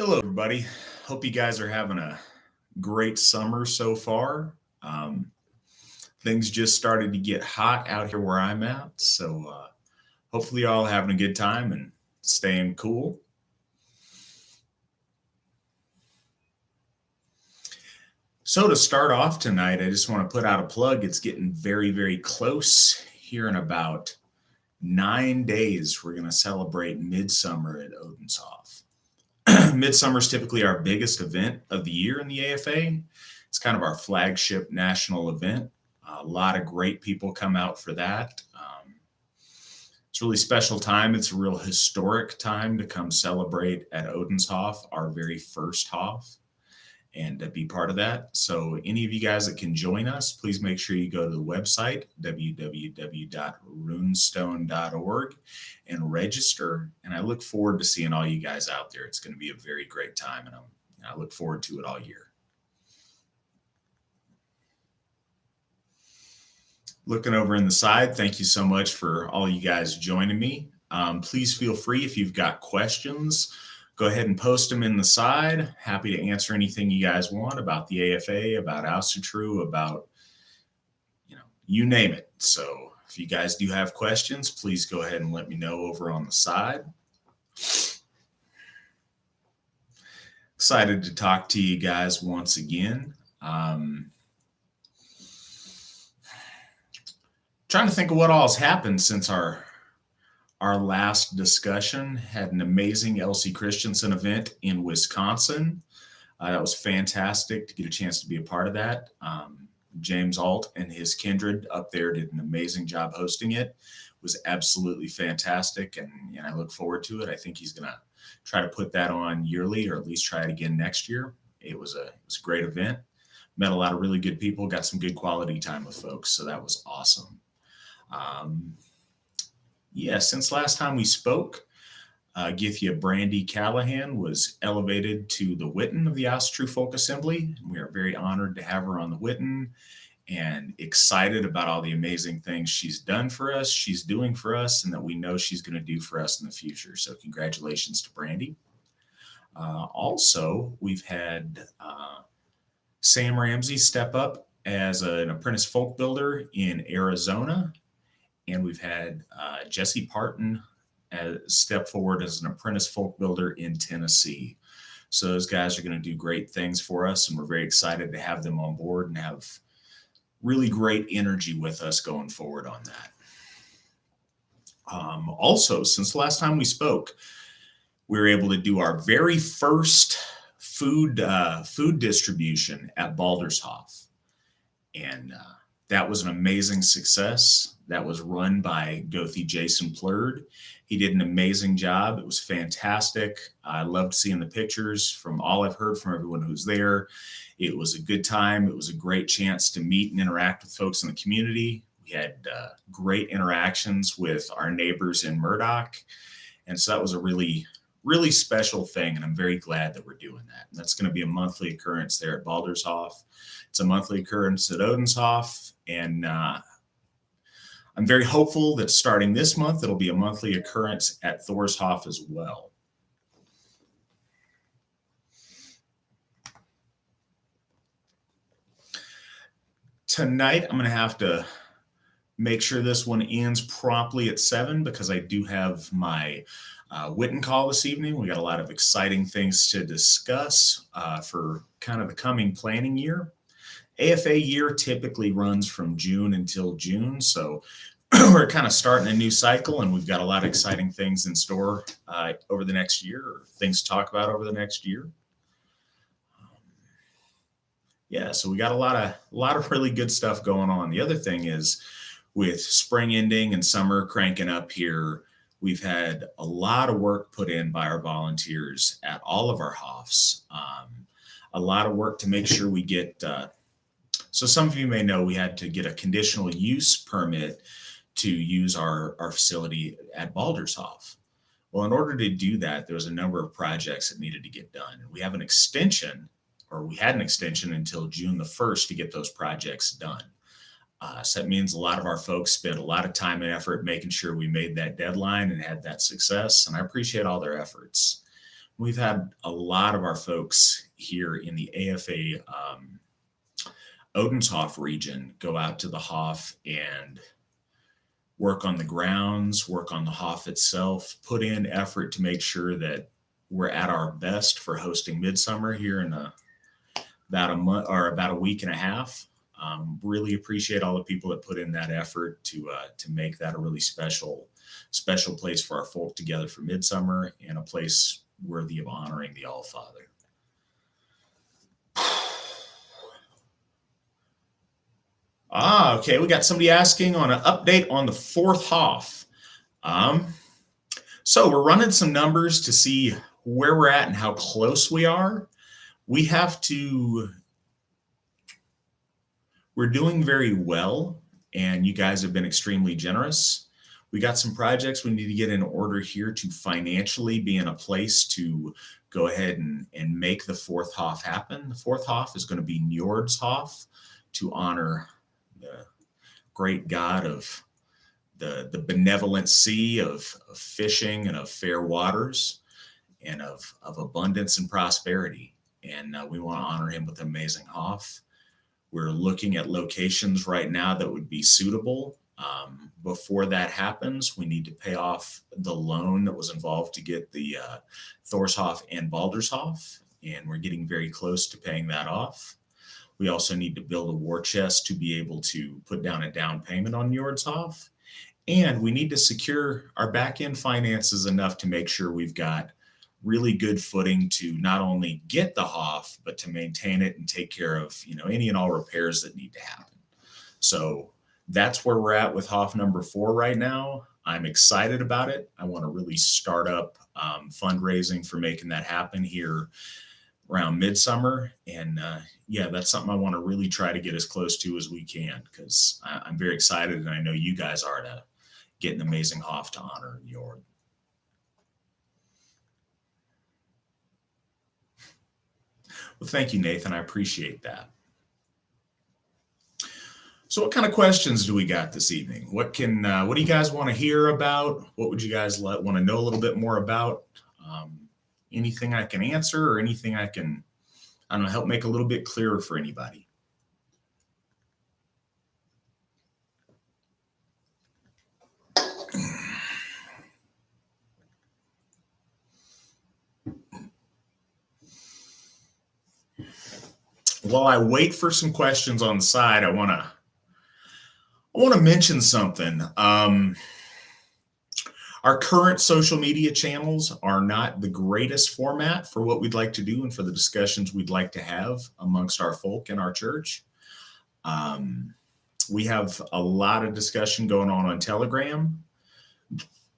Hello, everybody. Hope you guys are having a great summer so far. Um, things just started to get hot out here where I'm at, so hopefully, you're all having a good time and staying cool. So, to start off tonight, I just want to put out a plug. It's getting very, very close here in about 9 days. We're going to celebrate Midsummer at Odenshof. Midsummer is typically our biggest event of the year in the AFA. It's kind of our flagship national event. A lot of great people come out for that. It's a really special time. It's a real historic time to come celebrate at Odenshof, our very first Hof, and to be part of that. So, any of you guys that can join us, please make sure you go to the website, www.runestone.org, and register. And I look forward to seeing all you guys out there. It's going to be a very great time, and I look forward to it all year. Looking over in the side, thank you so much for all you guys joining me. Please feel free if you've got questions. Go ahead and post them in the side. Happy to answer anything you guys want about the AFA, about Aussertru, about, you name it. So if you guys do have questions, please go ahead and let me know over on the side. Excited to talk to you guys once again. Trying to think of what all has happened since our last discussion. Had an amazing Elsie Christensen event in Wisconsin. That was fantastic to get a chance to be a part of that. James Alt and his kindred up there did an amazing job hosting it. It was absolutely fantastic, and I look forward to it. I think he's going to try to put that on yearly, or at least try it again next year. It was a great event. Met a lot of really good people, got some good quality time with folks, so that was awesome. Since last time we spoke, Githia Brandy Callahan was elevated to the Witten of the Aussertru Folk Assembly. We are very honored to have her on the Witten and excited about all the amazing things she's done for us, she's doing for us, and that we know she's going to do for us in the future. So congratulations to Brandy. Also, we've had Sam Ramsey step up as an apprentice folk builder in Arizona. And we've had Jesse Parton step forward as an apprentice folk builder in Tennessee. So those guys are going to do great things for us, and we're very excited to have them on board and have really great energy with us going forward on that. Also, since the last time we spoke, we were able to do our very first food distribution at Baldershof, and that was an amazing success. That was run by Gothi Jason Plurd. He did an amazing job. It was fantastic. I loved seeing the pictures. From all I've heard from everyone who's there, it was a good time. It was a great chance to meet and interact with folks in the community. We had great interactions with our neighbors in Murdoch. And so that was a really, really special thing. And I'm very glad that we're doing that. And that's going to be a monthly occurrence there at Baldershof. It's a monthly occurrence at Odenshof. And I'm very hopeful that starting this month, it'll be a monthly occurrence at Thorshof as well. Tonight, I'm going to have to make sure this one ends promptly at 7 because I do have my Witten call this evening. We got a lot of exciting things to discuss for kind of the coming planning year. AFA year typically runs from June until June, so we're kind of starting a new cycle, and we've got a lot of exciting things in store over the next year, or things to talk about over the next year. So we got a lot of really good stuff going on. The other thing is, with spring ending and summer cranking up here, we've had a lot of work put in by our volunteers at all of our Hofs. A lot of work to make sure we get. So some of you may know we had to get a conditional use permit to use our facility at Baldershof. Well, in order to do that, there was a number of projects that needed to get done. And we have an extension, or we had an extension until June the 1st to get those projects done. So that means a lot of our folks spent a lot of time and effort making sure we made that deadline and had that success. And I appreciate all their efforts. We've had a lot of our folks here in the AFA Odenshof region go out to the Hof and work on the grounds, work on the Hof itself, put in effort to make sure that we're at our best for hosting Midsummer here in about a month or about a week and a half. Really appreciate all the people that put in that effort to make that a really special place for our folk together for Midsummer, and a place worthy of honoring the All Father. Okay. We got somebody asking on an update on the fourth Hof. So we're running some numbers to see where we're at and how close we are. We're doing very well, and you guys have been extremely generous. We got some projects we need to get in order here to financially be in a place to go ahead and make the fourth Hof happen. The fourth Hof is going to be Njord's Hof, to honor the great God of the benevolent sea of fishing and of fair waters and of abundance and prosperity. And we want to honor him with an amazing Hof. We're looking at locations right now that would be suitable. Before that happens, we need to pay off the loan that was involved to get the Thorshof and Baldershof, and we're getting very close to paying that off. We also need to build a war chest to be able to put down a down payment on Njord's Hof. And we need to secure our back end finances enough to make sure we've got really good footing to not only get the Hof, but to maintain it and take care of, any and all repairs that need to happen. So that's where we're at with Hof number 4 right now. I'm excited about it. I want to really start up fundraising for making that happen here around Midsummer. And that's something I want to really try to get as close to as we can, because I'm very excited, and I know you guys are, to get an amazing Hof to honor Njord. Well, thank you, Nathan. I appreciate that. So what kind of questions do we got this evening? What do you guys want to hear about? What would you guys want to know a little bit more about? Anything I can answer, or anything I can, help make a little bit clearer for anybody? While I wait for some questions on the side, I want to mention something. Our current social media channels are not the greatest format for what we'd like to do and for the discussions we'd like to have amongst our folk in our church. We have a lot of discussion going on Telegram.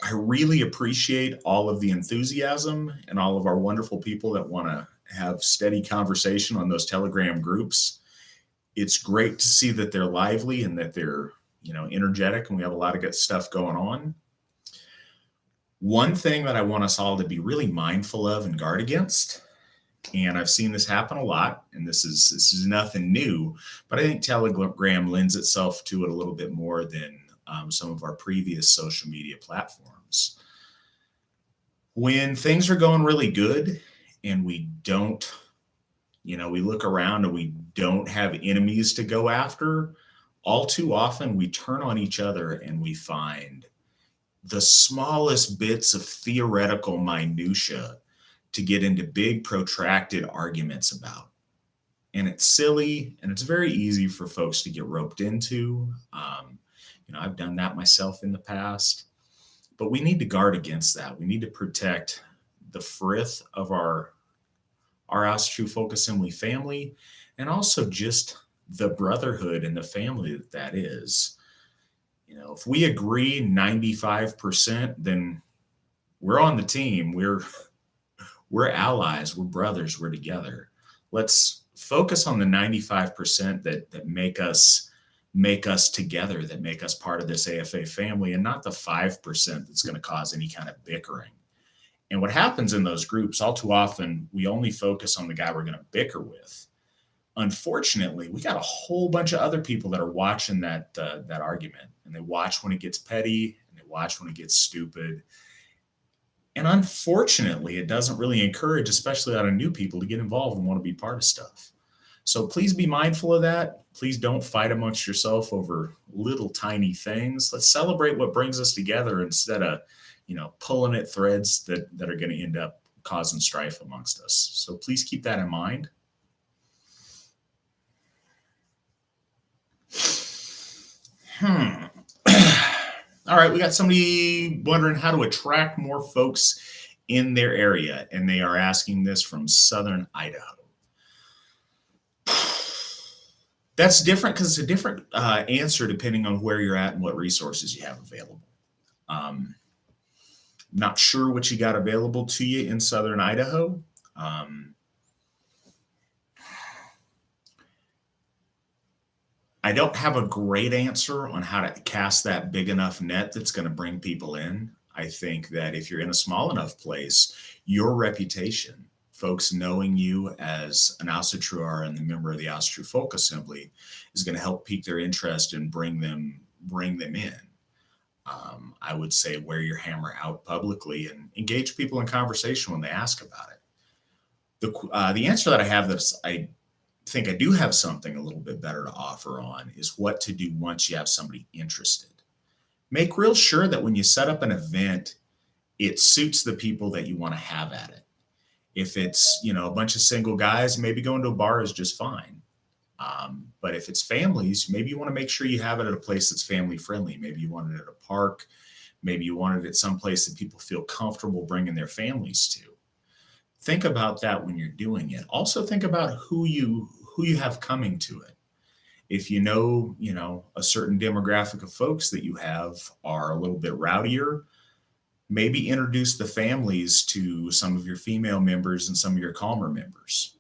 I really appreciate all of the enthusiasm and all of our wonderful people that want to have steady conversation on those Telegram groups. It's great to see that they're lively and that they're, energetic, and we have a lot of good stuff going on. One thing that I want us all to be really mindful of and guard against, and I've seen this happen a lot, and this is nothing new, but I think Telegram lends itself to it a little bit more than some of our previous social media platforms. When things are going really good and we don't, we look around and we don't have enemies to go after, all too often we turn on each other and we find the smallest bits of theoretical minutia to get into big protracted arguments about. And it's silly, and it's very easy for folks to get roped into. I've done that myself in the past, but we need to guard against that. We need to protect the frith of our House True Folk Assembly family, and also just the brotherhood and the family that is. If we agree 95%, then we're on the team. We're allies. We're brothers. We're together. Let's focus on the 95% that make us together, that make us part of this AFA family, and not the 5% that's going to cause any kind of bickering. And what happens in those groups, all too often, we only focus on the guy we're going to bicker with. Unfortunately, we got a whole bunch of other people that are watching that argument, and they watch when it gets petty, and they watch when it gets stupid. And unfortunately, it doesn't really encourage, especially out of new people, to get involved and want to be part of stuff. So please be mindful of that. Please don't fight amongst yourself over little tiny things. Let's celebrate what brings us together instead of, pulling at threads that are going to end up causing strife amongst us. So please keep that in mind. All right, we got somebody wondering how to attract more folks in their area, and they are asking this from Southern Idaho. That's different because it's a different answer depending on where you're at and what resources you have available. Not sure what you got available to you in Southern Idaho. I don't have a great answer on how to cast that big enough net that's going to bring people in. I think that if you're in a small enough place, your reputation, folks knowing you as an Asatruar and the member of the Asatru Folk Assembly, is going to help pique their interest and bring them in. I would say wear your hammer out publicly and engage people in conversation when they ask about it. The answer that I have that's I think I do have something a little bit better to offer on is what to do once you have somebody interested. Make real sure that when you set up an event, it suits the people that you want to have at it. If it's, a bunch of single guys, maybe going to a bar is just fine. But if it's families, maybe you want to make sure you have it at a place that's family friendly. Maybe you want it at a park. Maybe you want it at some place that people feel comfortable bringing their families to. Think about that when you're doing it. Also think about who you have coming to it. If you know, a certain demographic of folks that you have are a little bit rowdier, maybe introduce the families to some of your female members and some of your calmer members.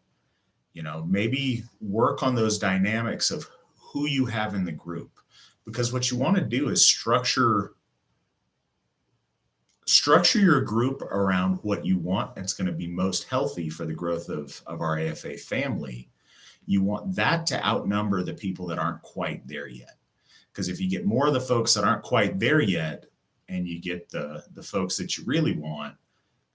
Maybe work on those dynamics of who you have in the group, because what you want to do is structure your group around what you want that's going to be most healthy for the growth of our AFA family. You want that to outnumber the people that aren't quite there yet. Because if you get more of the folks that aren't quite there yet, and you get the folks that you really want,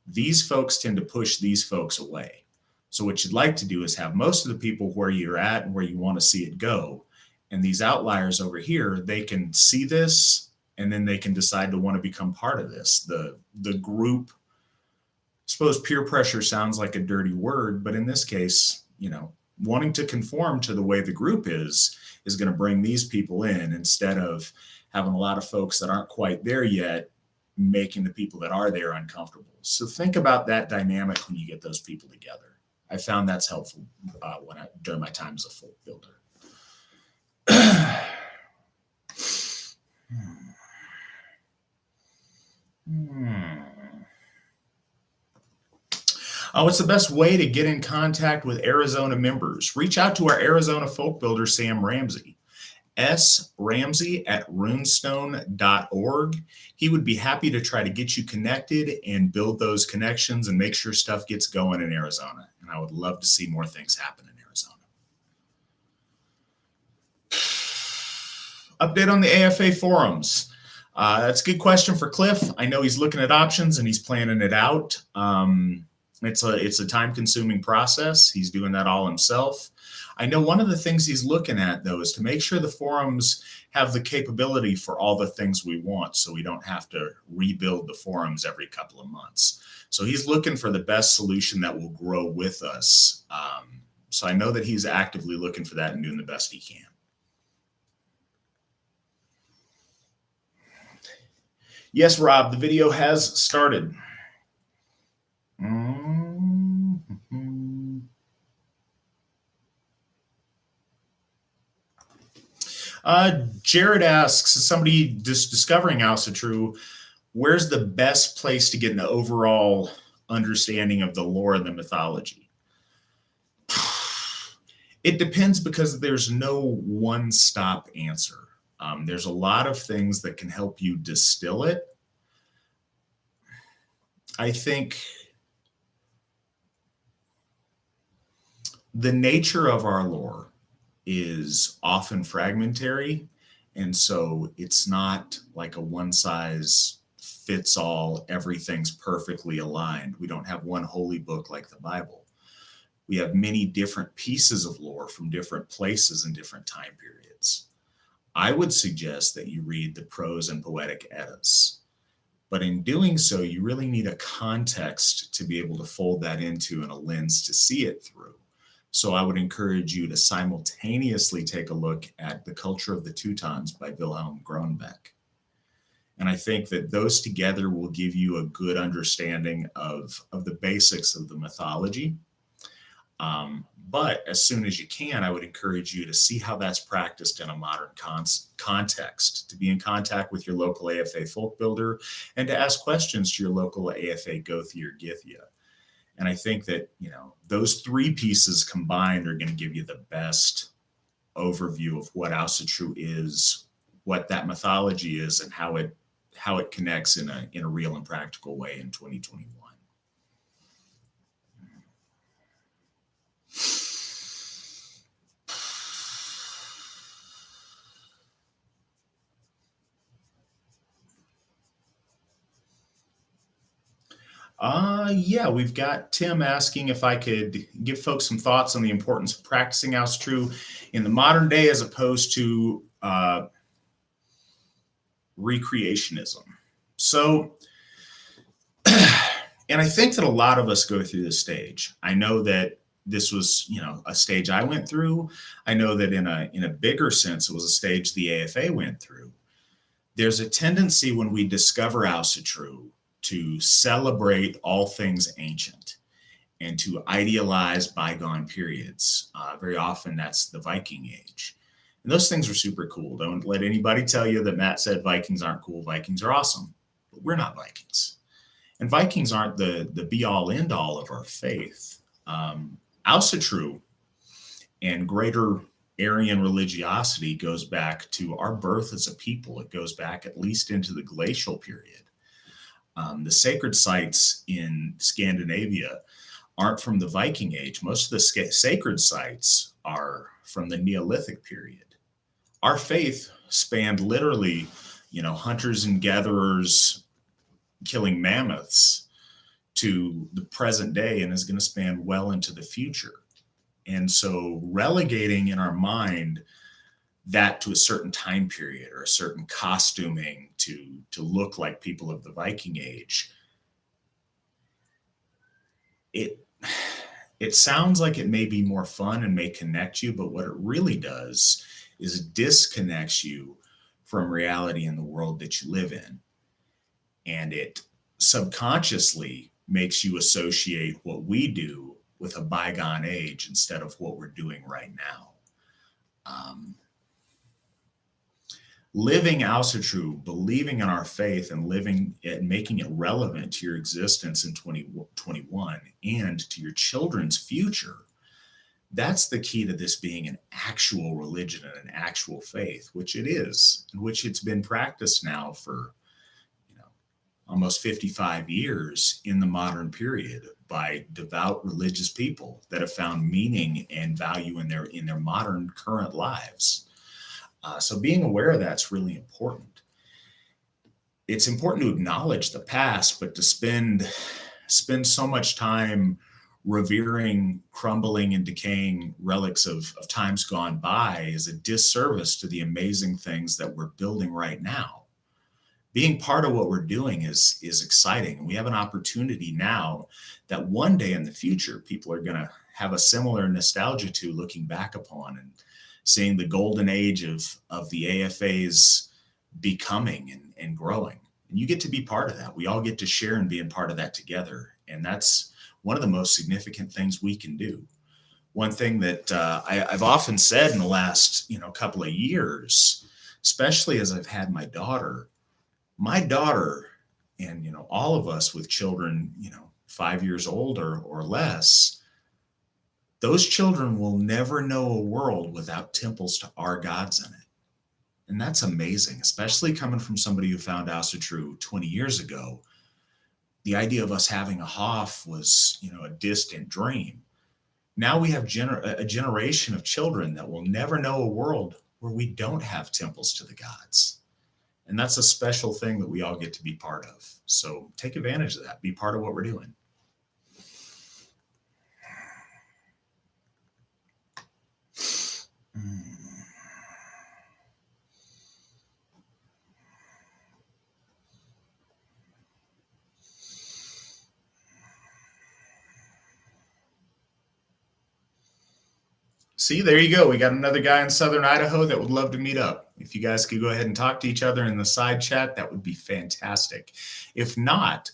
these folks tend to push these folks away. So what you'd like to do is have most of the people where you're at and where you want to see it go. And these outliers over here, they can see this, and then they can decide to want to become part of this. The group, I suppose peer pressure sounds like a dirty word, but in this case, wanting to conform to the way the group is going to bring these people in, instead of having a lot of folks that aren't quite there yet, making the people that are there uncomfortable. So think about that dynamic when you get those people together. I found that's helpful during my time as a folk builder. What's the best way to get in contact with Arizona members? Reach out to our Arizona folk builder, Sam Ramsey. sramsey@runestone.org. He would be happy to try to get you connected and build those connections and make sure stuff gets going in Arizona. And I would love to see more things happen in Arizona. Update on the AFA forums. That's a good question for Cliff. I know he's looking at options and he's planning it out. It's a time-consuming process. He's doing that all himself. I know one of the things he's looking at, though, is to make sure the forums have the capability for all the things we want, so we don't have to rebuild the forums every couple of months. So he's looking for the best solution that will grow with us. So I know that he's actively looking for that and doing the best he can. Yes, Rob, the video has started. Jared asks, is somebody just discovering Asatru, where's the best place to get an overall understanding of the lore and the mythology? It depends, because there's no one-stop answer. There's a lot of things that can help you distill it. I think the nature of our lore is often fragmentary, and so it's not like a one size fits all, everything's perfectly aligned. We don't have one holy book like the Bible. We have many different pieces of lore from different places and different time periods. I would suggest that you read the prose and poetic Eddas. But in doing so, you really need a context to be able to fold that into and a lens to see it through. So I would encourage you to simultaneously take a look at The Culture of the Teutons by Wilhelm Grunbeck. And I think that those together will give you a good understanding of the basics of the mythology. But as soon as you can, I would encourage you to see how that's practiced in a modern context, to be in contact with your local AFA folk builder, and to ask questions to your local AFA Gothi or Githia. And I think that, those three pieces combined are going to give you the best overview of what Asatru is, what that mythology is, and how it connects in a real and practical way in 2021. Yeah, we've got Tim asking if I could give folks some thoughts on the importance of practicing Asatru in the modern day as opposed to recreationism. So, and I think that a lot of us go through this stage. I know that this was, a stage I went through. I know that in a bigger sense, it was a stage the AFA went through. There's a tendency when we discover Asatru to celebrate all things ancient and to idealize bygone periods. Very often that's the Viking Age. And those things are super cool. Don't let anybody tell you that Matt said Vikings aren't cool. Vikings are awesome, but we're not Vikings. And Vikings aren't the be-all, end-all of our faith. Asatru and greater Aryan religiosity goes back to our birth as a people. It goes back at least into the glacial period. The sacred sites in Scandinavia aren't from the Viking Age. Most of the sacred sites are from the Neolithic period. Our faith spanned literally, hunters and gatherers killing mammoths to the present day and is going to span well into the future. And so relegating in our mind that to a certain time period or a certain costuming to look like people of the Viking Age, it sounds like it may be more fun and may connect you, but what it really does is it disconnects you from reality in the world that you live in. And it subconsciously makes you associate what we do with a bygone age instead of what we're doing right now. Living Asatru, believing in our faith and living it, making it relevant to your existence in 2021 and to your children's future, that's the key to this being an actual religion and an actual faith, which it is, in which it's been practiced now for almost 55 years in the modern period by devout religious people that have found meaning and value in their modern current lives. So being aware of that's really important. It's important to acknowledge the past, but to spend so much time revering crumbling and decaying relics of times gone by is a disservice to the amazing things that we're building right now. Being part of what we're doing is exciting. We have an opportunity now that one day in the future, people are going to have a similar nostalgia to looking back upon and seeing the golden age of the AFA's becoming and growing. And you get to be part of that. We all get to share and be in part of that together. And that's one of the most significant things we can do. One thing that I've often said in the last couple of years, especially as I've had my daughter, and all of us with children 5 years old or less, those children will never know a world without temples to our gods in it. And that's amazing, especially coming from somebody who found Asatru 20 years ago. The idea of us having a Hof was a distant dream. Now we have a generation of children that will never know a world where we don't have temples to the gods. And that's a special thing that we all get to be part of. So take advantage of that. Be part of what we're doing. See, there you go. We got another guy in Southern Idaho that would love to meet up. If you guys could go ahead and talk to each other in the side chat, that would be fantastic. If not,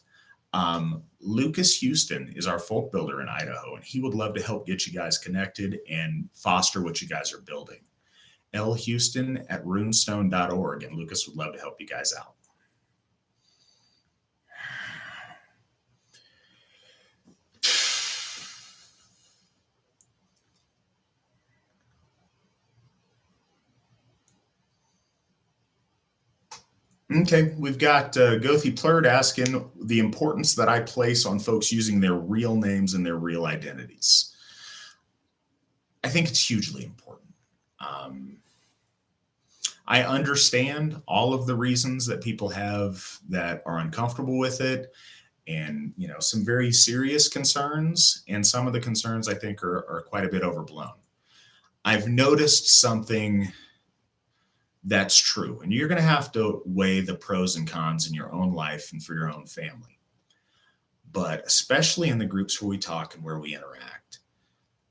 Lucas Houston is our folk builder in Idaho, and he would love to help get you guys connected and foster what you guys are building. lhouston@runestone.org, and Lucas would love to help you guys out. Okay, we've got Gothi Plurd asking the importance that I place on folks using their real names and their real identities. I think it's hugely important. I understand all of the reasons that people have that are uncomfortable with it, and some very serious concerns, and some of the concerns I think are quite a bit overblown. I've noticed something that's true, and you're going to have to weigh the pros and cons in your own life and for your own family. But especially in the groups where we talk and where we interact,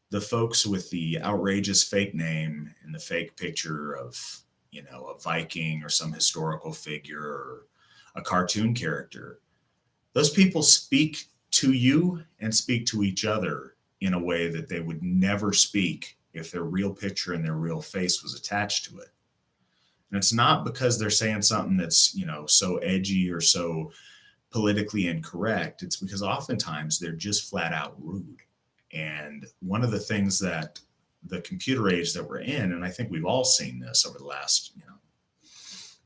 the folks with the outrageous fake name and the fake picture of, a Viking or some historical figure or a cartoon character, those people speak to you and speak to each other in a way that they would never speak if their real picture and their real face was attached to it. And it's not because they're saying something that's, so edgy or so politically incorrect. It's because oftentimes they're just flat out rude. And one of the things that the computer age that we're in, and I think we've all seen this over the last,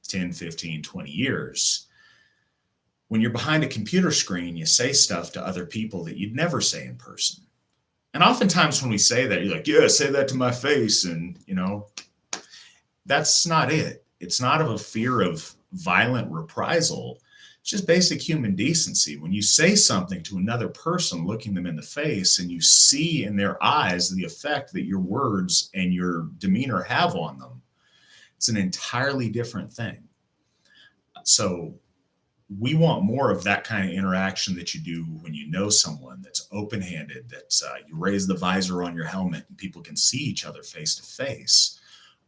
10, 15, 20 years, when you're behind a computer screen, you say stuff to other people that you'd never say in person. And oftentimes when we say that, you're like, yeah, say that to my face. And, that's not it. It's not of a fear of violent reprisal. It's just basic human decency. When you say something to another person, looking them in the face, and you see in their eyes the effect that your words and your demeanor have on them, it's an entirely different thing. So we want more of that kind of interaction that you do when you know someone, that's open-handed, that you raise the visor on your helmet and people can see each other face to face.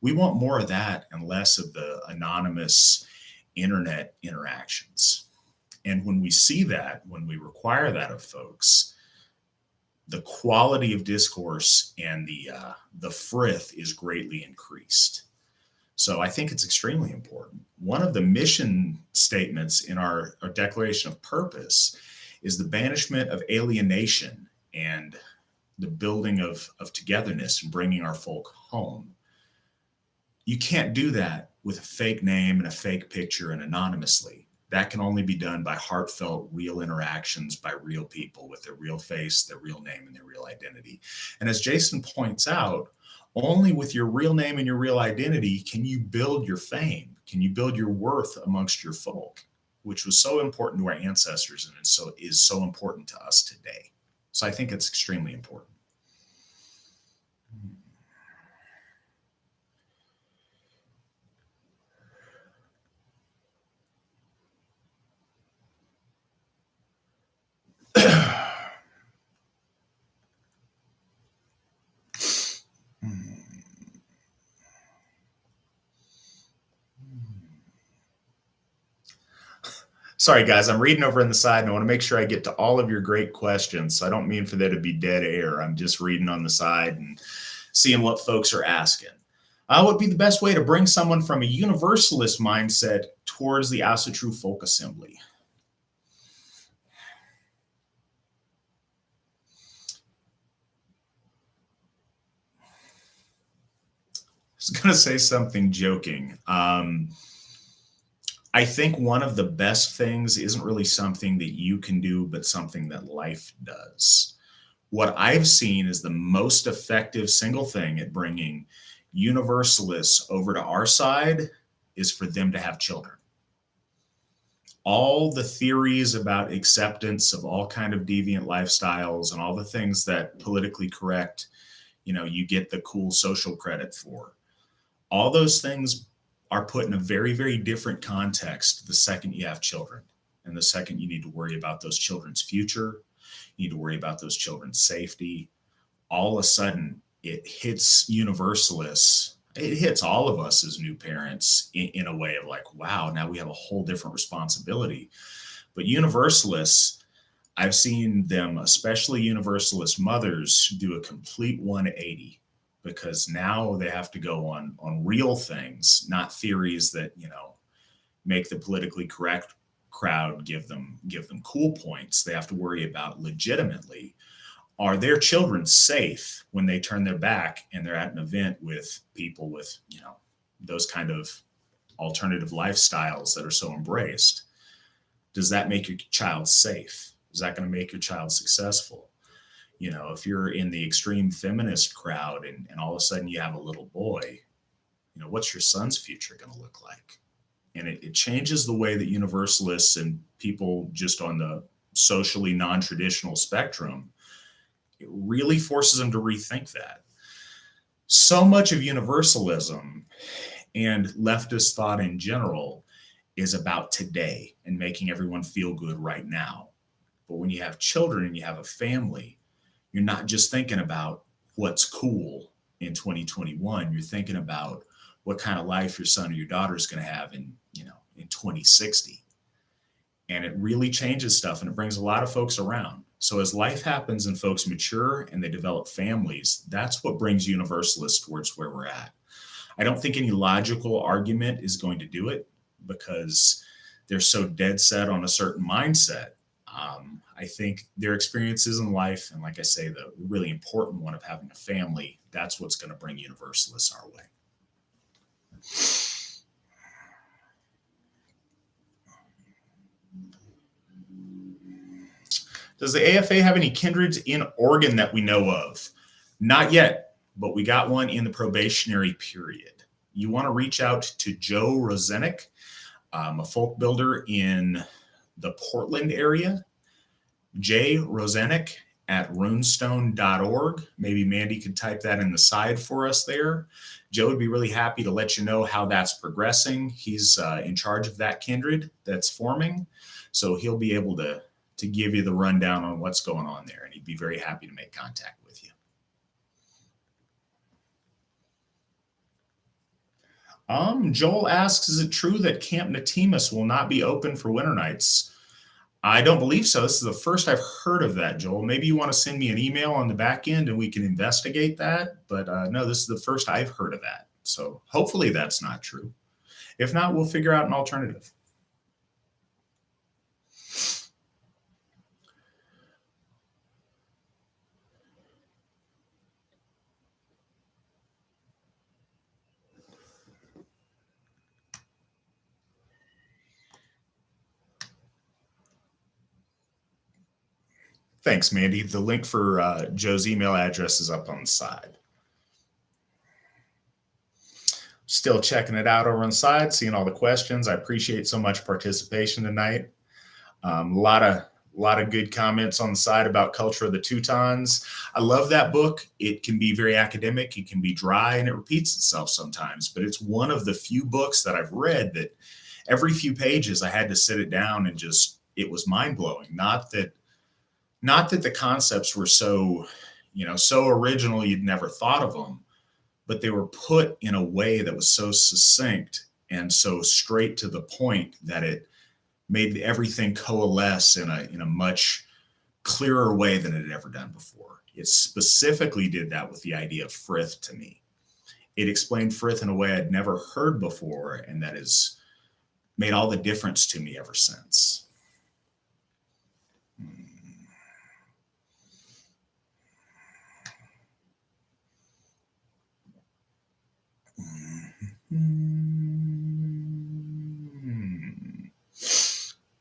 We want more of that and less of the anonymous internet interactions. And when we see that, when we require that of folks, the quality of discourse and the frith is greatly increased. So I think it's extremely important. One of the mission statements in our Declaration of Purpose is the banishment of alienation and the building of togetherness and bringing our folk home. You can't do that with a fake name and a fake picture and anonymously. That can only be done by heartfelt, real interactions by real people with their real face, their real name, and their real identity. And as Jason points out, only with your real name and your real identity can you build your fame, can you build your worth amongst your folk, which was so important to our ancestors and is so important to us today. So I think it's extremely important. Sorry, guys, I'm reading over in the side and I want to make sure I get to all of your great questions. So I don't mean for there to be dead air. I'm just reading on the side and seeing what folks are asking. What would be the best way to bring someone from a universalist mindset towards the Asatru Folk Assembly? I was going to say something joking. I think one of the best things isn't really something that you can do, but something that life does. What I've seen is the most effective single thing at bringing universalists over to our side is for them to have children. all the theories about acceptance of all kind of deviant lifestyles and all the things that politically correct, you get the cool social credit for. All those things are put in a very, very different context the second you have children. And the second you need to worry about those children's future, you need to worry about those children's safety. All of a sudden, it hits universalists. It hits all of us as new parents in a way of like, wow, now we have a whole different responsibility. But universalists, I've seen them, especially universalist mothers, do a complete 180 because now they have to go on real things, not theories that make the politically correct crowd give them cool points. They have to worry about legitimately, are their children safe when they turn their back and they're at an event with people with those kind of alternative lifestyles that are so embraced? Does that make your child safe? Is that going to make your child successful? If you're in the extreme feminist crowd and all of a sudden you have a little boy, what's your son's future going to look like? And it changes the way that universalists and people just on the socially non-traditional spectrum, it really forces them to rethink that. So much of universalism and leftist thought in general is about today and making everyone feel good right now. But when you have children and you have a family, you're not just thinking about what's cool in 2021. You're thinking about what kind of life your son or your daughter is going to have in 2060. And it really changes stuff, and it brings a lot of folks around. So as life happens and folks mature and they develop families, that's what brings universalists towards where we're at. I don't think any logical argument is going to do it because they're so dead set on a certain mindset. I think their experiences in life, and like I say, the really important one of having a family, that's what's going to bring universalists our way. Does the AFA have any kindreds in Oregon that we know of? Not yet, but we got one in the probationary period. You want to reach out to Joe Rosenek, a folk builder in the Portland area. J. Rosenek at runestone.org. Maybe Mandy could type that in the side for us there. Joe would be really happy to let you know how that's progressing. He's in charge of that kindred that's forming. So he'll be able to give you the rundown on what's going on there. And he'd be very happy to make contact with you. Joel asks, is it true that Camp Natis will not be open for winter nights? I don't believe so. This is the first I've heard of that, Joel. Maybe you want to send me an email on the back end and we can investigate that. But no, this is the first I've heard of that. So hopefully that's not true. If not, we'll figure out an alternative. Thanks, Mandy. The link for Joe's email address is up on the side. Still checking it out over on the side, seeing all the questions. I appreciate so much participation tonight. A lot of good comments on the side about Culture of the Teutons. I love that book. It can be very academic. It can be dry and it repeats itself sometimes, but it's one of the few books that I've read that every few pages I had to sit it down and it was mind blowing. Not that the concepts were so original you'd never thought of them, but they were put in a way that was so succinct and so straight to the point that it made everything coalesce in a much clearer way than it had ever done before. It specifically did that with the idea of frith to me. It explained frith in a way I'd never heard before, and that has made all the difference to me ever since.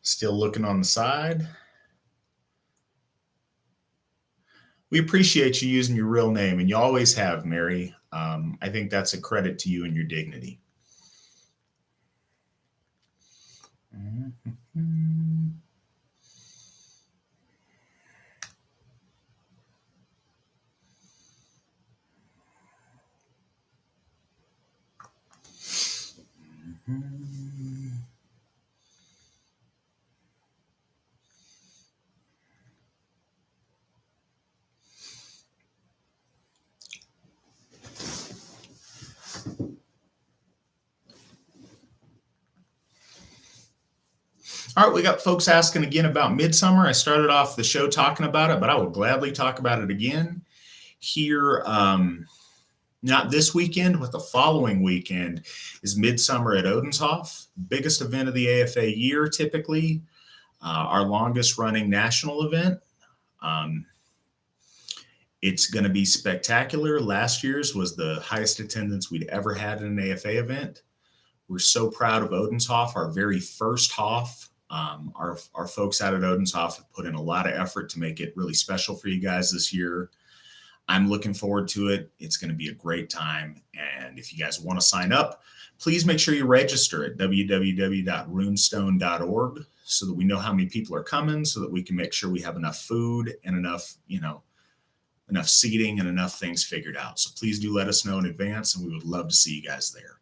Still looking on the side. We appreciate you using your real name, and you always have, Mary. I think that's a credit to you and your dignity. All right, we got folks asking again about Midsummer. I started off the show talking about it, but I will gladly talk about it again here. Not this weekend, but the following weekend is Midsummer at Odenshof, biggest event of the AFA year, typically, our longest running national event. Um, it's going to be spectacular. Last year's was the highest attendance we'd ever had in an AFA event. We're so proud of Odenshof, our very first Hof. Our folks out at Odenshof have put in a lot of effort to make it really special for you guys this year. I'm looking forward to it. It's going to be a great time. And if you guys want to sign up, please make sure you register at www.runestone.org so that we know how many people are coming, so that we can make sure we have enough food and enough seating and enough things figured out. So please do let us know in advance, and we would love to see you guys there.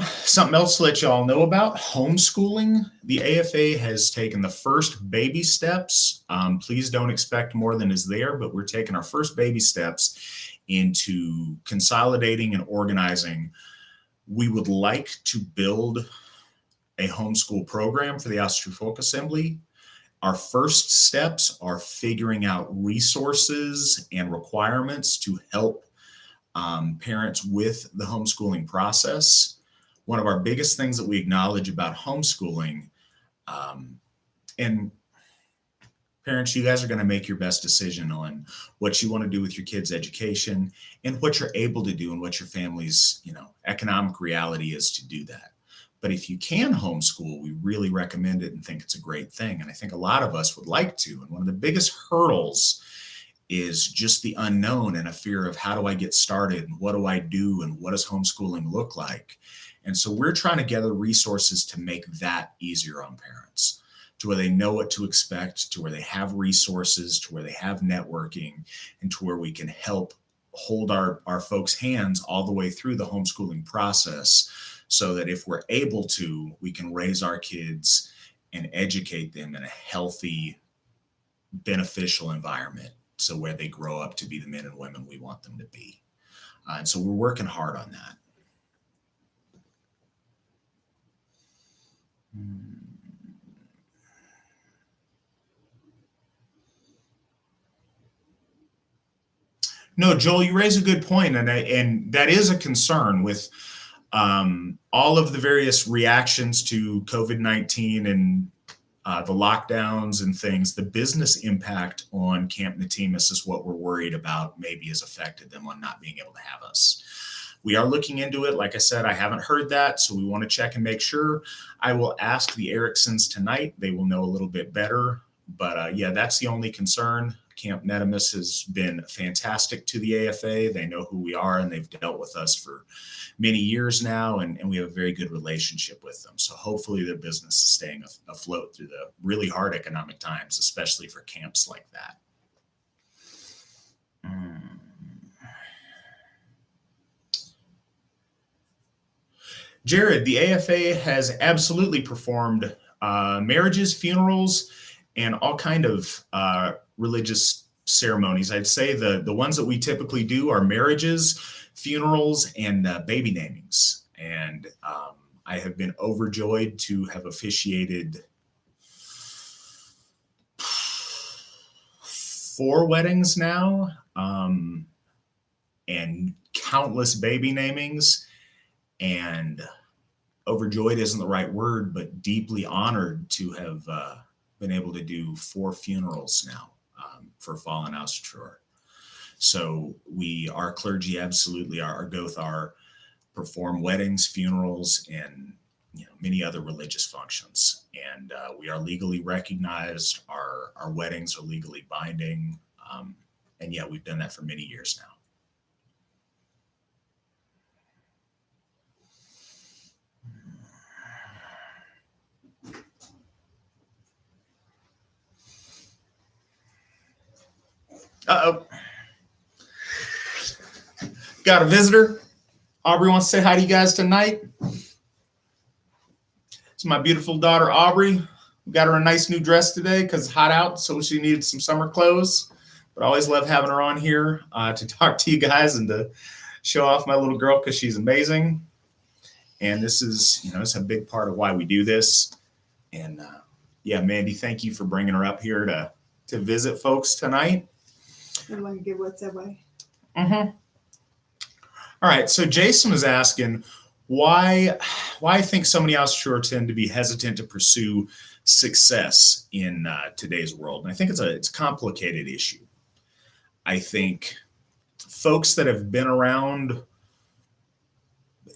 Something else to let y'all know about, homeschooling. The AFA has taken the first baby steps. Please don't expect more than is there, but we're taking our first baby steps into consolidating and organizing. We would like to build a homeschool program for the Ostriich Folk Assembly. Our first steps are figuring out resources and requirements to help parents with the homeschooling process. One of our biggest things that we acknowledge about homeschooling, and parents, you guys are going to make your best decision on what you want to do with your kids' education and what you're able to do and what your family's, economic reality is to do that. But if you can homeschool, we really recommend it and think it's a great thing. And I think a lot of us would like to. And one of the biggest hurdles is just the unknown and a fear of how do I get started and what do I do and what does homeschooling look like? And so we're trying to gather resources to make that easier on parents, to where they know what to expect, to where they have resources, to where they have networking, and to where we can help hold our folks' hands all the way through the homeschooling process, so that if we're able to, we can raise our kids and educate them in a healthy, beneficial environment, so where they grow up to be the men and women we want them to be. And so we're working hard on that. No, Joel, you raise a good point, and that is a concern with all of the various reactions to COVID-19 and the lockdowns and things. The business impact on Camp Natis is what we're worried about maybe has affected them on not being able to have us. We are looking into it. Like I said, I haven't heard that, so we want to check and make sure. I will ask the Ericksons tonight. They will know a little bit better. But yeah, that's the only concern. Camp Natis has been fantastic to the AFA. They know who we are, and they've dealt with us for many years now, and we have a very good relationship with them. So hopefully their business is staying afloat through the really hard economic times, especially for camps like that. Jared, the AFA has absolutely performed marriages, funerals, and all kind of religious ceremonies. I'd say the ones that we typically do are marriages, funerals, and baby namings. And I have been overjoyed to have officiated 4 weddings now, and countless baby namings. And overjoyed isn't the right word, but deeply honored to have been able to do 4 funerals now for fallen Austriich. So our clergy absolutely, our Gothar, perform weddings, funerals, and many other religious functions. And we are legally recognized. Our weddings are legally binding. And yeah, we've done that for many years now. Uh-oh. Got a visitor. Aubrey wants to say hi to you guys tonight. It's my beautiful daughter, Aubrey. We got her a nice new dress today because it's hot out, so she needed some summer clothes. But I always love having her on here to talk to you guys and to show off my little girl because she's amazing. And this is, it's a big part of why we do this. And yeah, Mandy, thank you for bringing her up here to visit folks tonight. I want to give what's that way. Mm-hmm. All right. So Jason was asking why I think so many entrepreneurs tend to be hesitant to pursue success in today's world. And I think it's a complicated issue. I think folks that have been around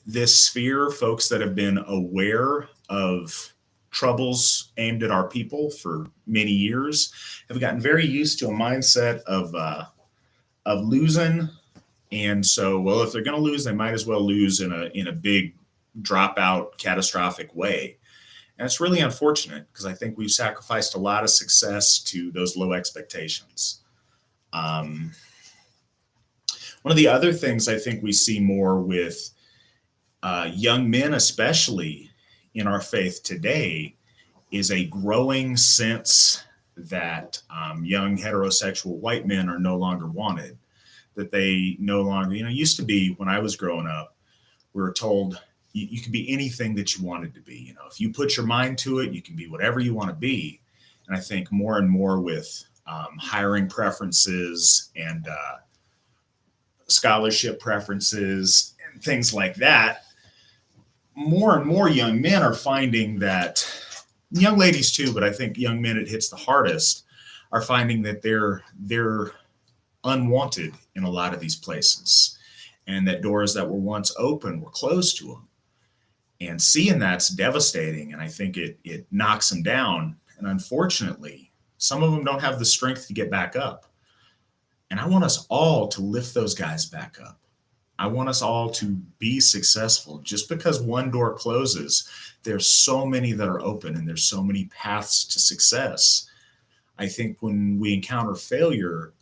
this sphere, folks that have been aware of troubles aimed at our people for many years, have gotten very used to a mindset of losing. And so, well, if they're going to lose, they might as well lose in a big dropout, catastrophic way. And it's really unfortunate because I think we've sacrificed a lot of success to those low expectations. One of the other things I think we see more with young men, especially in our faith today, is a growing sense that young heterosexual white men are no longer wanted. That they no longer, used to be when I was growing up, we were told you could be anything that you wanted to be. If you put your mind to it, you can be whatever you want to be. And I think more and more with hiring preferences and scholarship preferences and things like that, more and more young men are finding that, young ladies too, but I think young men it hits the hardest, are finding that they're unwanted in a lot of these places, and that doors that were once open were closed to them. And seeing that's devastating, and I think it knocks them down. And unfortunately, some of them don't have the strength to get back up. And I want us all to lift those guys back up. I want us all to be successful. Just because one door closes, there's so many that are open, and there's so many paths to success. I think when we encounter failure,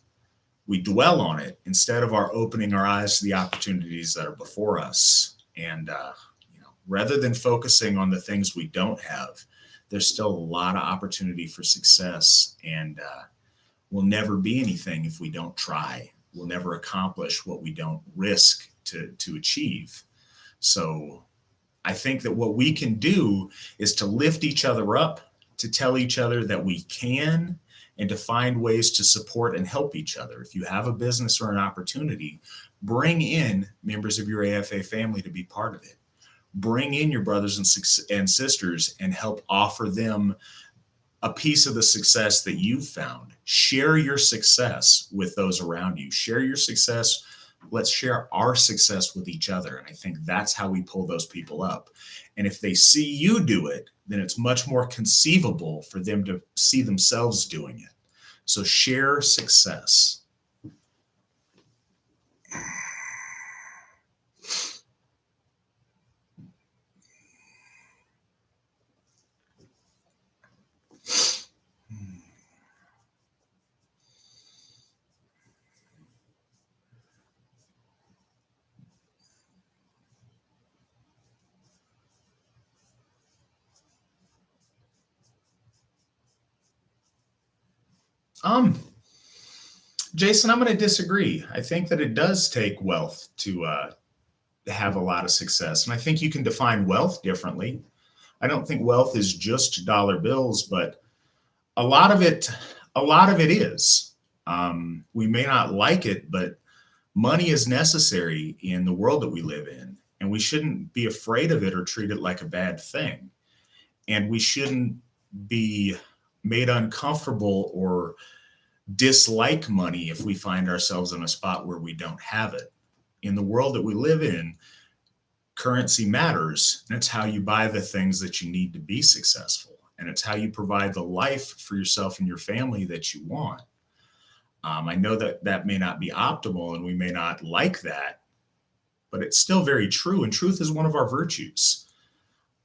we dwell on it instead of opening our eyes to the opportunities that are before us. And rather than focusing on the things we don't have, there's still a lot of opportunity for success. And we'll never be anything if we don't try. We'll never accomplish what we don't risk to achieve. So I think that what we can do is to lift each other up, to tell each other that we can, and to find ways to support and help each other. If you have a business or an opportunity, bring in members of your AFA family to be part of it. Bring in your brothers and sisters and help offer them a piece of the success that you've found. Share your success with those around you. Share your success. Let's share our success with each other. And I think that's how we pull those people up. And if they see you do it, then it's much more conceivable for them to see themselves doing it. So share success. Jason, I'm going to disagree. I think that it does take wealth to have a lot of success. And I think you can define wealth differently. I don't think wealth is just dollar bills, but a lot of it is. We may not like it, but money is necessary in the world that we live in. And we shouldn't be afraid of it or treat it like a bad thing. And we shouldn't be made uncomfortable or dislike money if we find ourselves in a spot where we don't have it. In the world that we live in, currency matters, and it's how you buy the things that you need to be successful, and it's how you provide the life for yourself and your family that you want. I know that may not be optimal, and we may not like that, but it's still very true, and truth is one of our virtues.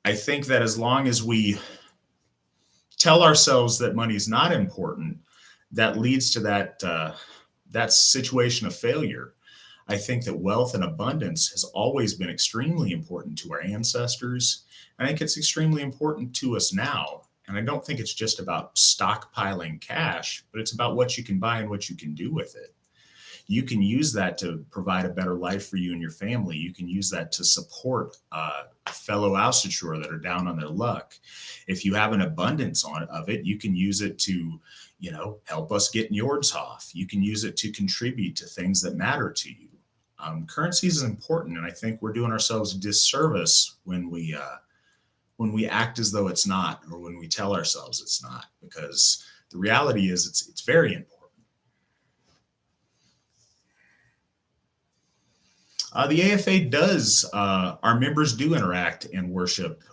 I think that as long as we tell ourselves that money is not important, that leads to that situation of failure. I think that wealth and abundance has always been extremely important to our ancestors. I think it's extremely important to us now. And I don't think it's just about stockpiling cash, but it's about what you can buy and what you can do with it. You can use that to provide a better life for you and your family. You can use that to support fellow Austrachur that are down on their luck. If you have an abundance of it, you can use it to, help us get Njordshof. You can use it to contribute to things that matter to you. Currency is important, and I think we're doing ourselves a disservice when we act as though it's not, or when we tell ourselves it's not, because the reality is it's very important. The AFA does, our members do interact and worship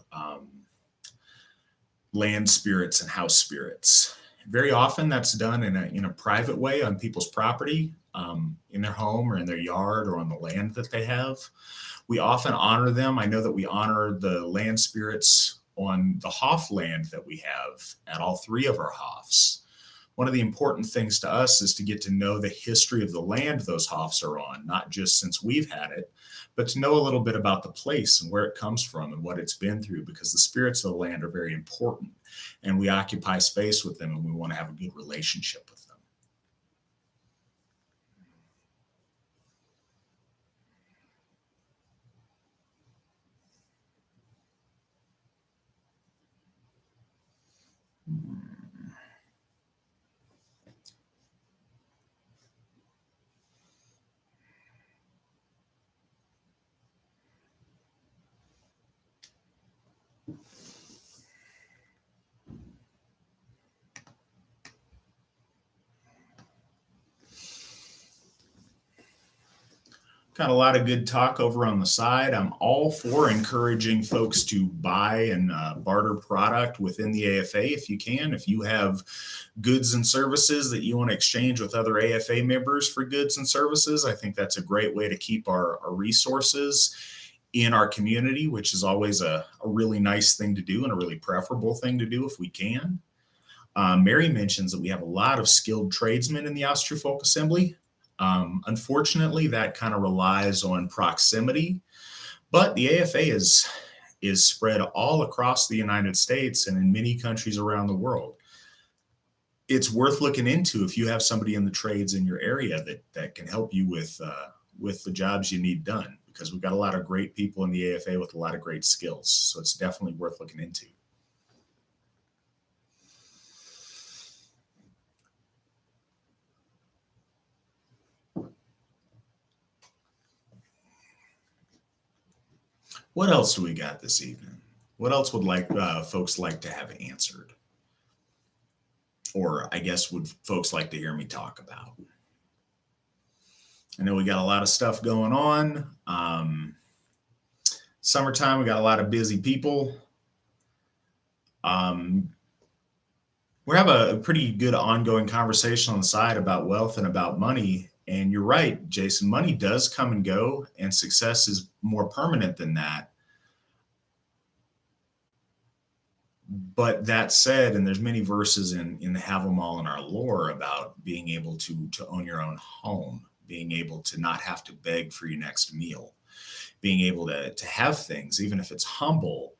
land spirits and house spirits. Very often that's done in a private way on people's property, in their home or in their yard or on the land that they have. We often honor them. I know that we honor the land spirits on the Hof land that we have at all three of our Hofs. One of the important things to us is to get to know the history of the land those Hofs are on, not just since we've had it, but to know a little bit about the place and where it comes from and what it's been through, because the spirits of the land are very important, and we occupy space with them, and we want to have a good relationship with them. Got a lot of good talk over on the side. I'm all for encouraging folks to buy and barter product within the AFA if you can. If you have goods and services that you want to exchange with other AFA members for goods and services, I think that's a great way to keep our resources in our community, which is always a really nice thing to do and a really preferable thing to do if we can. Mary mentions that we have a lot of skilled tradesmen in the Austria Folk Assembly. Unfortunately, that kind of relies on proximity, but the AFA is spread all across the United States and in many countries around the world. It's worth looking into if you have somebody in the trades in your area that can help you with the jobs you need done, because we've got a lot of great people in the AFA with a lot of great skills. So it's definitely worth looking into. What else do we got this evening? What else would folks like to have answered? Or I guess would folks like to hear me talk about? I know we got a lot of stuff going on. Summertime, we got a lot of busy people. We have a pretty good ongoing conversation on the side about wealth and about money. And you're right, Jason, money does come and go, and success is more permanent than that. But that said, and there's many verses in the Have 'em All in our lore about being able to own your own home, being able to not have to beg for your next meal, being able to have things, even if it's humble.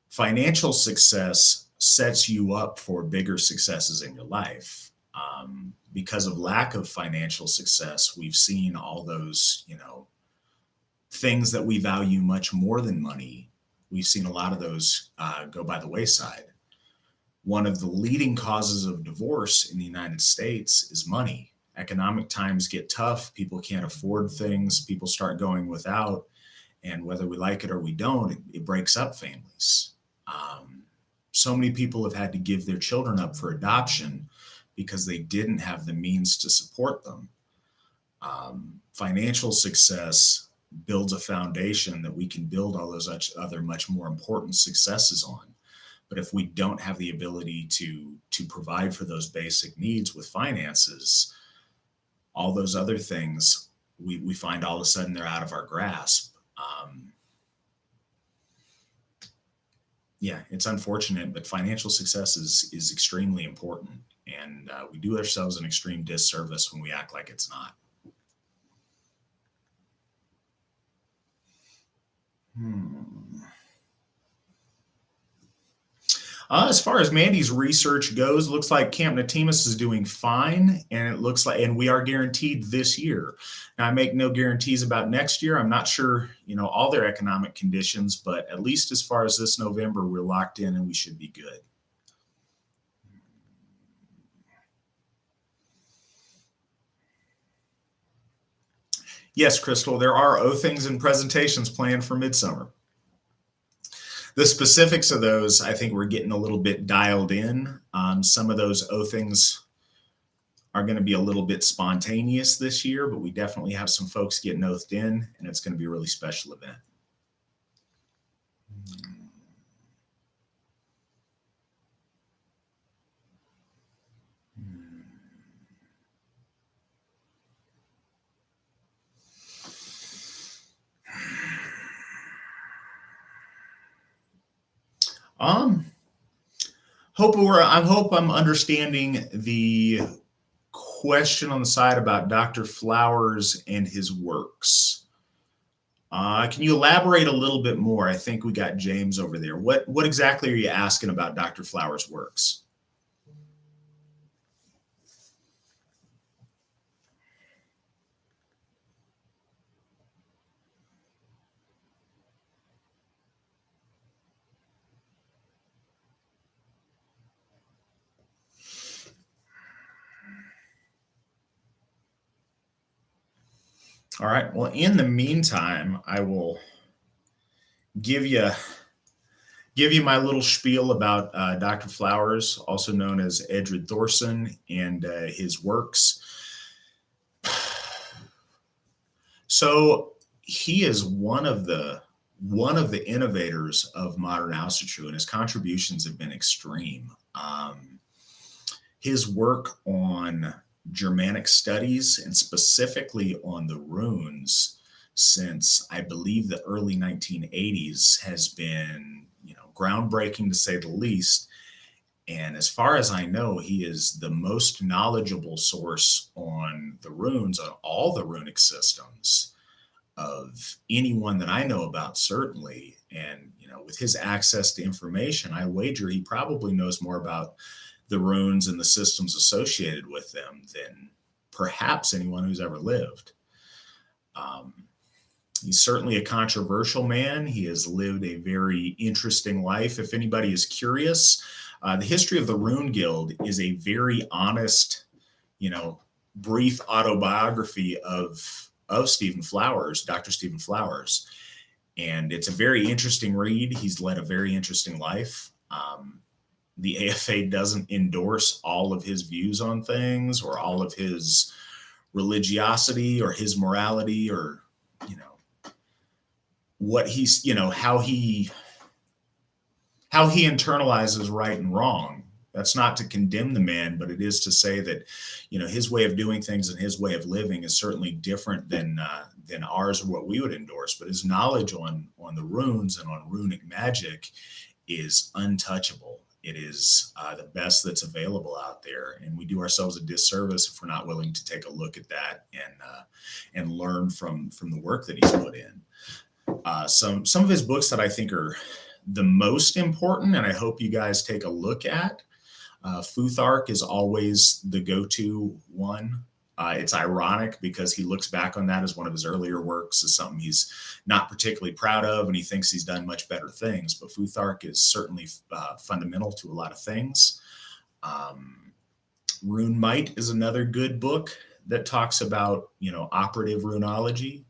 Financial success sets you up for bigger successes in your life. Because of lack of financial success, we've seen all those, things that we value much more than money. We've seen a lot of those go by the wayside. One of the leading causes of divorce in the United States is money. Economic times get tough. People can't afford things. People start going without. And whether we like it or we don't, it breaks up families. So many people have had to give their children up for adoption because they didn't have the means to support them. Financial success builds a foundation that we can build all those other much more important successes on. But if we don't have the ability to provide for those basic needs with finances, all those other things, we find all of a sudden they're out of our grasp. Yeah, it's unfortunate, but financial success is extremely important. And we do ourselves an extreme disservice when we act like it's not. As far as Mandy's research goes, looks like Camp Natimus is doing fine, and it looks like, and we are guaranteed this year. Now, I make no guarantees about next year. I'm not sure, all their economic conditions, but at least as far as this November, we're locked in and we should be good. Yes, Crystal, there are O-things and presentations planned for Midsummer. The specifics of those, I think we're getting a little bit dialed in. Some of those O-things are going to be a little bit spontaneous this year, but we definitely have some folks getting oathed in, and it's going to be a really special event. I hope I'm understanding the question on the side about Dr. Flowers and his works. Can you elaborate a little bit more? I think we got James over there. What exactly are you asking about Dr. Flowers' works? All right. Well, in the meantime, I will give you my little spiel about Dr. Flowers, also known as Edred Thorson, and his works. So he is one of the innovators of modern Austertrue, and his contributions have been extreme. His work on Germanic studies, and specifically on the runes, since I believe the early 1980s, has been groundbreaking to say the least. And as far as I know, he is the most knowledgeable source on the runes, on all the runic systems, of anyone that I know about, certainly. And with his access to information, I wager he probably knows more about the runes and the systems associated with them than perhaps anyone who's ever lived. He's certainly a controversial man. He has lived a very interesting life. If anybody is curious, the history of the Rune Guild is a very honest, brief autobiography of Stephen Flowers, Dr. Stephen Flowers. And it's a very interesting read. He's led a very interesting life. The AFA doesn't endorse all of his views on things, or all of his religiosity, or his morality, or what he's how he internalizes right and wrong. That's not to condemn the man, but it is to say that his way of doing things and his way of living is certainly different than ours, or what we would endorse. But his knowledge on the runes and on runic magic is untouchable. It is the best that's available out there, and we do ourselves a disservice if we're not willing to take a look at that and learn from the work that he's put in. Some of his books that I think are the most important, and I hope you guys take a look at. Futhark is always the go-to one. It's ironic because he looks back on that as one of his earlier works as something he's not particularly proud of, and he thinks he's done much better things. But Futhark is certainly fundamental to a lot of things. Rune Might is another good book that talks about operative runology.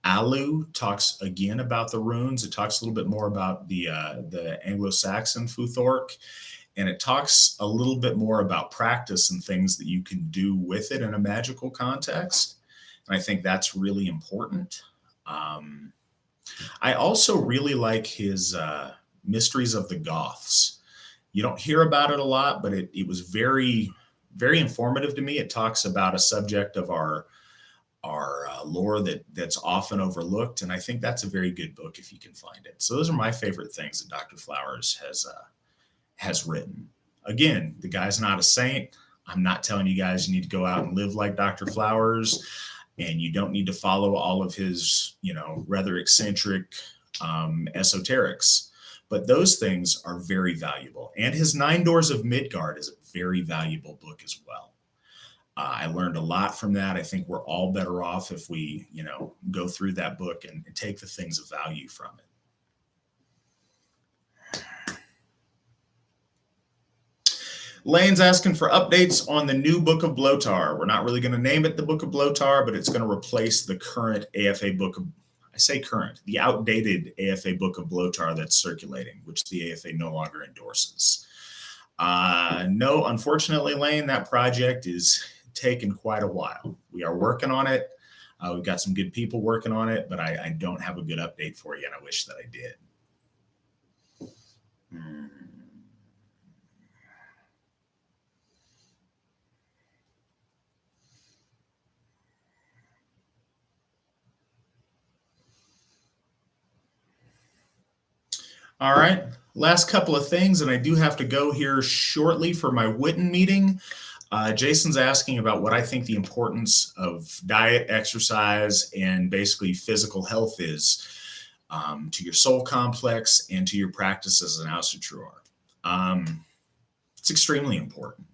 Alu talks again about the runes. It talks a little bit more about the Anglo-Saxon Futhark, and it talks a little bit more about practice and things that you can do with it in a magical context. And I think that's really important. I also really like his Mysteries of the Goths. You don't hear about it a lot, but it was very, very informative to me. It talks about a subject of our lore that's often overlooked, and I think that's a very good book if you can find it. So those are my favorite things that Dr. Flowers has written. Again, the guy's not a saint. I'm not telling you guys you need to go out and live like Dr. Flowers, and you don't need to follow all of his rather eccentric esoterics. But those things are very valuable. And his Nine Doors of Midgard is a very valuable book as well. I learned a lot from that. I think we're all better off if we, go through that book and take the things of value from it. Lane's asking for updates on the new Book of Blotar. We're not really going to name it the Book of Blotar, but it's going to replace the current AFA book of, I say current, the outdated AFA Book of Blotar that's circulating, which the AFA no longer endorses. No, unfortunately, Lane, that project is taken quite a while. We are working on it. We've got some good people working on it, but I don't have a good update for you, and I wish that I did. All right, last couple of things, and I do have to go here shortly for my Witten meeting. Jason's asking about what I think the importance of diet, exercise, and basically physical health is to your soul complex and to your practice as an Aussertruer. It's extremely important.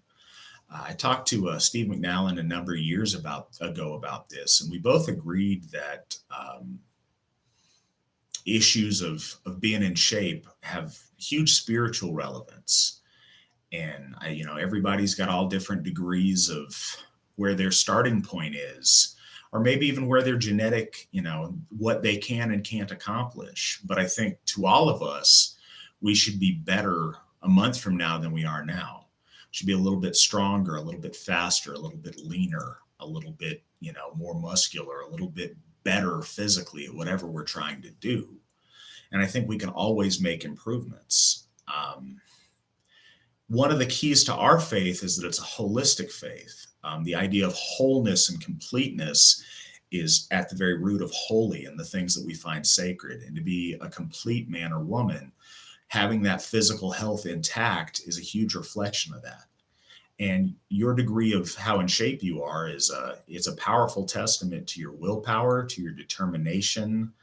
I talked to Steve McNallen a number of years ago about this, and we both agreed that issues of being in shape have huge spiritual relevance. And everybody's got all different degrees of where their starting point is, or maybe even where their genetic, what they can and can't accomplish. But I think to all of us, we should be better a month from now than we are now. Should be a little bit stronger, a little bit faster, a little bit leaner, a little bit, more muscular, a little bit better physically at whatever we're trying to do. And I think we can always make improvements. One of the keys to our faith is that it's a holistic faith. The idea of wholeness and completeness is at the very root of holy and the things that we find sacred. And to be a complete man or woman, having that physical health intact is a huge reflection of that. And your degree of how in shape you are is a powerful testament to your willpower, to your determination,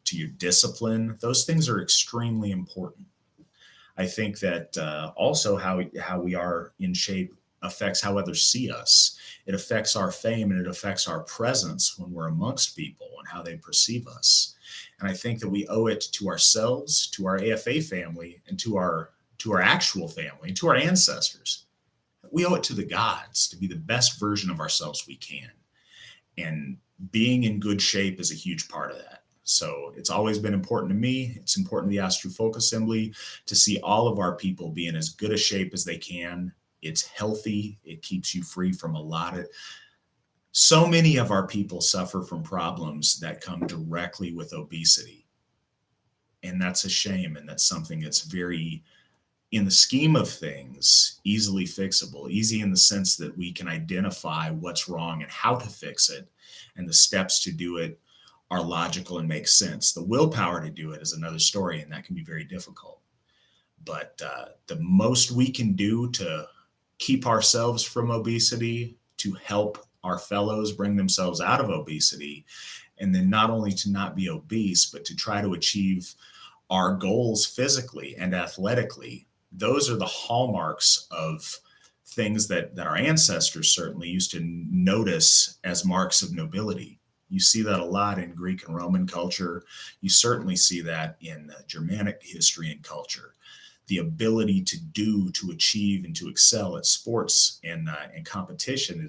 to your discipline. Those things are extremely important. I think that also how we are in shape affects how others see us. It affects our fame and it affects our presence when we're amongst people and how they perceive us. And I think that we owe it to ourselves, to our AFA family, and to our actual family, to our ancestors. We owe it to the gods to be the best version of ourselves we can. And being in good shape is a huge part of that. So it's always been important to me. It's important to the Astro Folk Assembly to see all of our people be in as good a shape as they can. It's healthy. It keeps you free from a lot of... So many of our people suffer from problems that come directly with obesity. And that's a shame. And that's something that's very, in the scheme of things, easily fixable. Easy in the sense that we can identify what's wrong and how to fix it. And the steps to do it are logical and make sense. The willpower to do it is another story, and that can be very difficult. But the most we can do to keep ourselves from obesity, to help our fellows bring themselves out of obesity, and then not only to not be obese, but to try to achieve our goals physically and athletically, those are the hallmarks of things that our ancestors certainly used to notice as marks of nobility. You see that a lot in Greek and Roman culture. You certainly see that in Germanic history and culture. The ability to do, to achieve, and to excel at sports and competition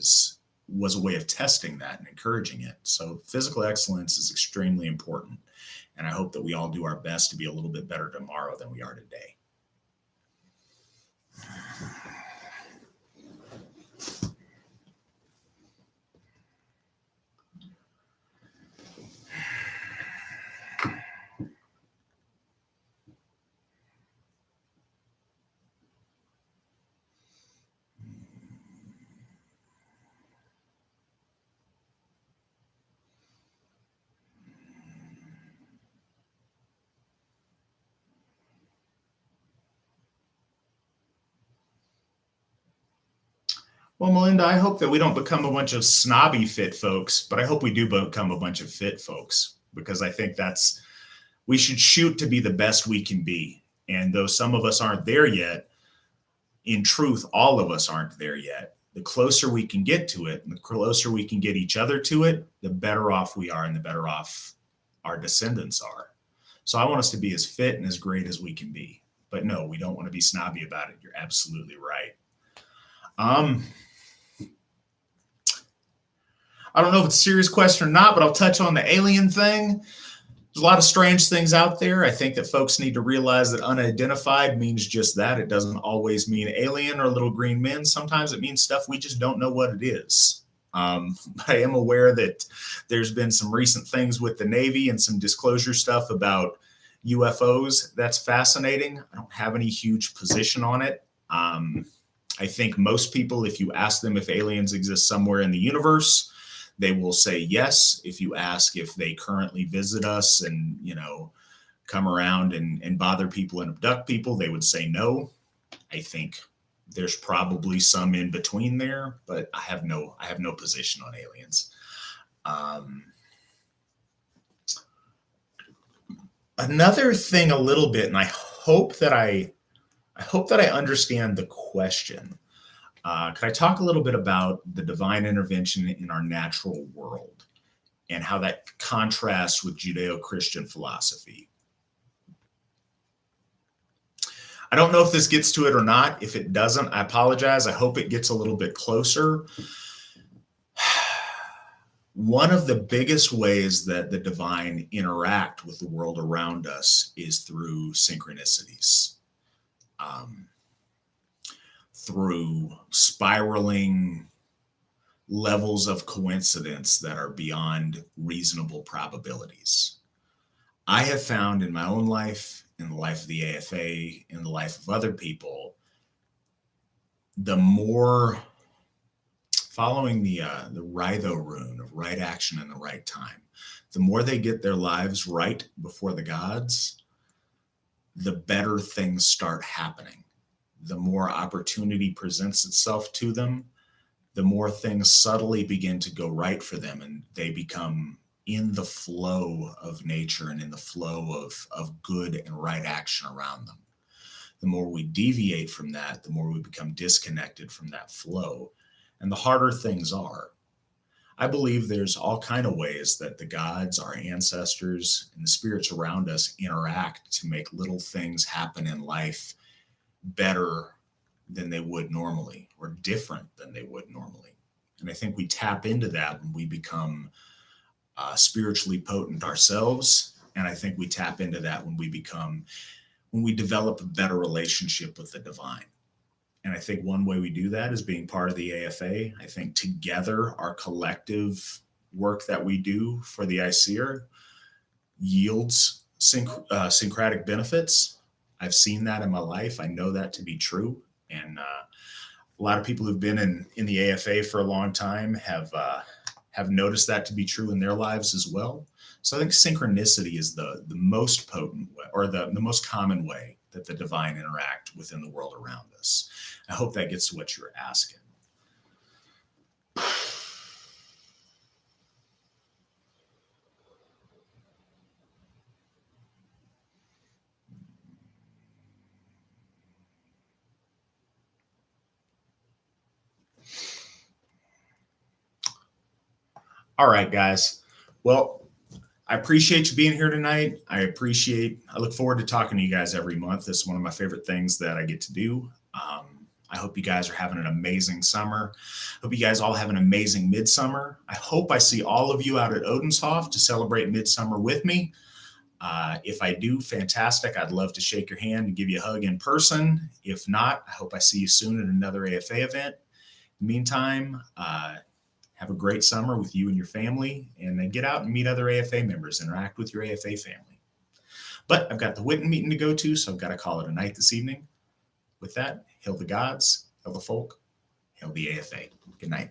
was a way of testing that and encouraging it. So physical excellence is extremely important. And I hope that we all do our best to be a little bit better tomorrow than we are today. Well, Melinda, I hope that we don't become a bunch of snobby fit folks, but I hope we do become a bunch of fit folks, because I think that's we should shoot to be the best we can be. And though some of us aren't there yet, in truth, all of us aren't there yet. The closer we can get to it, and the closer we can get each other to it, the better off we are and the better off our descendants are. So I want us to be as fit and as great as we can be. But no, we don't want to be snobby about it. You're absolutely right. I don't know if it's a serious question or not, but I'll touch on the alien thing. There's a lot of strange things out there. I think that folks need to realize that unidentified means just that. It doesn't always mean alien or little green men. Sometimes it means stuff we just don't know what it is. I am aware that there's been some recent things with the Navy and some disclosure stuff about UFOs. That's fascinating. I don't have any huge position on it. I think most people, if you ask them if aliens exist somewhere in the universe, they will say yes. If you ask if they currently visit us and, come around and bother people and abduct people, they would say no. I think there's probably some in between there, but I have no position on aliens. Another thing a little bit, and I hope that I understand the question. Could I talk a little bit about the divine intervention in our natural world and how that contrasts with Judeo-Christian philosophy? I don't know if this gets to it or not. If it doesn't, I apologize. I hope it gets a little bit closer. One of the biggest ways that the divine interact with the world around us is through synchronicities. Through spiraling levels of coincidence that are beyond reasonable probabilities. I have found in my own life, in the life of the AFA, in the life of other people, the more following the Rhytho rune of right action in the right time, the more they get their lives right before the gods, the better things start happening. The more opportunity presents itself to them, the more things subtly begin to go right for them, and they become in the flow of nature and in the flow of good and right action around them. The more we deviate from that, the more we become disconnected from that flow, and the harder things are. I believe there's all kinds of ways that the gods, our ancestors, and the spirits around us interact to make little things happen in life better than they would normally, or different than they would normally. And I think we tap into that when we become spiritually potent ourselves. And I think we tap into that when we develop a better relationship with the divine. And I think one way we do that is being part of the AFA. I think together, our collective work that we do for the ICER yields syncretic benefits. I've seen that in my life. I know that to be true. And a lot of people who've been in the AFA for a long time have noticed that to be true in their lives as well. So I think synchronicity is the most potent way, or the most common way that the divine interact within the world around us. I hope that gets to what you're asking. All right, guys. Well, I appreciate you being here tonight. I look forward to talking to you guys every month. This is one of my favorite things that I get to do. I hope you guys are having an amazing summer. Hope you guys all have an amazing midsummer. I hope I see all of you out at Odenshof to celebrate midsummer with me. If I do, fantastic. I'd love to shake your hand and give you a hug in person. If not, I hope I see you soon at another AFA event. In the meantime, have a great summer with you and your family, and then get out and meet other AFA members, interact with your AFA family. But I've got the Witten meeting to go to, so I've got to call it a night this evening. With that, hail the gods, hail the folk, hail the AFA. Good night.